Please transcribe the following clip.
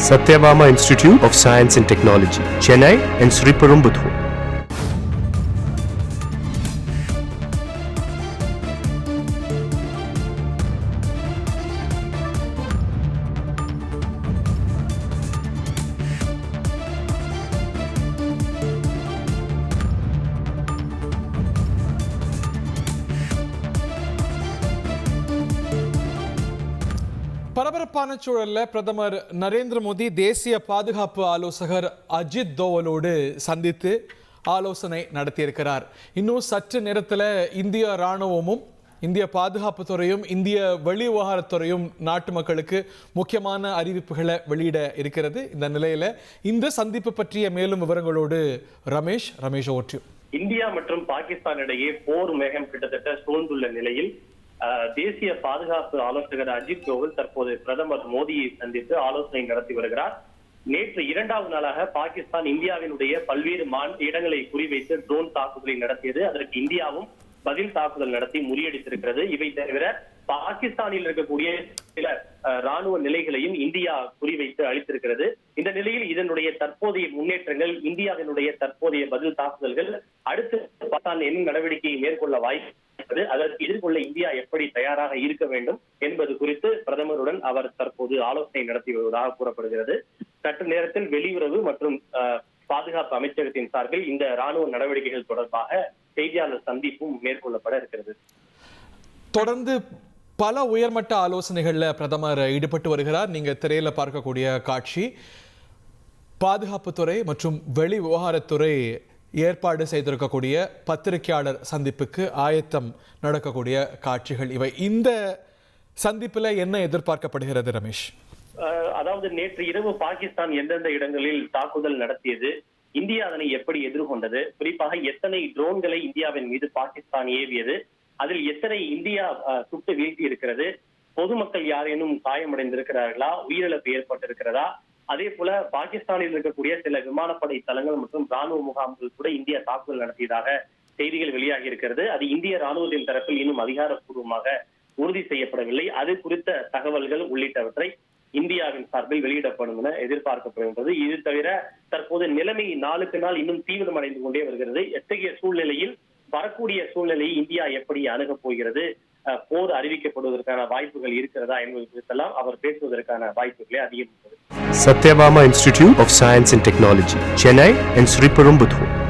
Satyabama Institute of Science and Technology, Chennai and Sriperumbudur. பரபரப்பான சூழல்ல பிரதமர் நரேந்திர மோடி தேசிய பாதுகாப்பு ஆலோசகர் அஜித் தோவலோடு சந்தித்து ஆலோசனை நடத்தியிருக்கிறார். இன்னும் சற்று நேரத்தில் இந்திய இராணுவமும் இந்திய பாதுகாப்பு துறையும் இந்திய வெளிவிவகாரத்துறையும் நாட்டு மக்களுக்கு முக்கியமான அறிவிப்புகளை வெளியிட இருக்கிறது. இந்த நிலையில இந்த சந்திப்பு பற்றிய மேலும் விவரங்களோடு ரமேஷ் ஓட்டி. இந்தியா மற்றும் பாகிஸ்தான் இடையே போர் மேகம் கிட்டத்தட்ட சூழ்ந்துள்ள நிலையில் தேசிய பாதுகாப்பு ஆலோசகர் அஜித் தோவல் தற்போது பிரதமர் மோடியை சந்தித்து ஆலோசனை நடத்தி வருகிறார். நேற்று இரண்டாவது நாளாக பாகிஸ்தான் இந்தியாவினுடைய பல்வேறு இடங்களை குறிவைத்து ட்ரோன் தாக்குதலை நடத்தியது. அதற்கு இந்தியாவும் பதில் தாக்குதல் நடத்தி முறியடித்திருக்கிறது. இவை தவிர பாகிஸ்தானில் இருக்கக்கூடிய சில ராணுவ நிலைகளையும் இந்தியா குறிவைத்து அளித்திருக்கிறது. இந்த நிலையில் இதனுடைய தற்போதைய முன்னேற்றங்கள், இந்தியாவினுடைய தற்போதைய பதில் தாக்குதல்கள் அடுத்து பாகிஸ்தான் என்ன நடவடிக்கையை மேற்கொள்ள வாய்ப்பு, அதற்கு எதிர்கொள்ள இந்தியா எப்படி தயாராக இருக்க வேண்டும் என்பது குறித்து பிரதமருடன் அவர் தற்போது ஆலோசனை நடத்தி வருவதாக கூறப்படுகிறது. சற்று நேரத்தில் வெளியுறவு மற்றும் பாதுகாப்பு அமைச்சகத்தின் சார்பில் இந்த ராணுவ நடவடிக்கைகள் தொடர்பாக செய்தியாளர் சந்திப்பும் மேற்கொள்ளப்பட இருக்கிறது. தொடர்ந்து பல உயர்மட்ட ஆலோசனைகள்ல பிரதமர் ஈடுபட்டு வருகிறார். நீங்க திரையில பார்க்கக்கூடிய காட்சி பாதுகாப்புத்துறை மற்றும் வெளி விவகாரத்துறை ஏற்பாடு செய்திருக்கக்கூடிய பத்திரிகையாளர் சந்திப்புக்கு ஆயத்தம் நடக்கக்கூடிய காட்சிகள் இவை. இந்த சந்திப்புல என்ன எதிர்பார்க்கப்படுகிறது ரமேஷ்? அதாவது நேற்று இரவு பாகிஸ்தான் எந்தெந்த இடங்களில் தாக்குதல் நடத்தியது, இந்தியா அதனை எப்படி எதிர்கொண்டது, குறிப்பாக எத்தனை ட்ரோன்களை இந்தியாவின் மீது பாகிஸ்தான் ஏவியது, அதில் எத்தனை இந்தியா சுட்டு வீழ்த்தி இருக்கிறது, பொதுமக்கள் யாரேனும் காயமடைந்திருக்கிறார்களா, உயிரிழப்பு ஏற்பட்டிருக்கிறதா, அதே போல பாகிஸ்தானில் இருக்கக்கூடிய சில விமானப்படை தளங்கள் மற்றும் ராணுவ முகாம்கள் கூட இந்தியா தாக்குதல் நடத்தியதாக செய்திகள் வெளியாகி இருக்கிறது. அது இந்திய ராணுவத்தின் தரப்பில் இன்னும் அதிகாரப்பூர்வமாக உறுதி செய்யப்படவில்லை. அது குறித்த தகவல்கள் உள்ளிட்டவற்றை இந்தியாவின் சார்பில் வெளியிடப்படும் என எதிர்பார்க்கப்படுகின்றது. இது தவிர தற்போது நிலைமை நாளுக்கு நாள் இன்னும் தீவிரமடைந்து கொண்டே வருகிறது. எத்தகைய சூழ்நிலையில் வரக்கூடிய சூழ்நிலையை இந்தியா எப்படி அணுகப் போகிறது, போர் அறிவிக்கப்படுவதற்கான வாய்ப்புகள் இருக்கிறதா என்பது குறித்தெல்லாம் அவர் பேசுவதற்கான வாய்ப்புகளே அதிகம். Satyabama Institute of Science and Technology, Chennai and Sriperumbudur.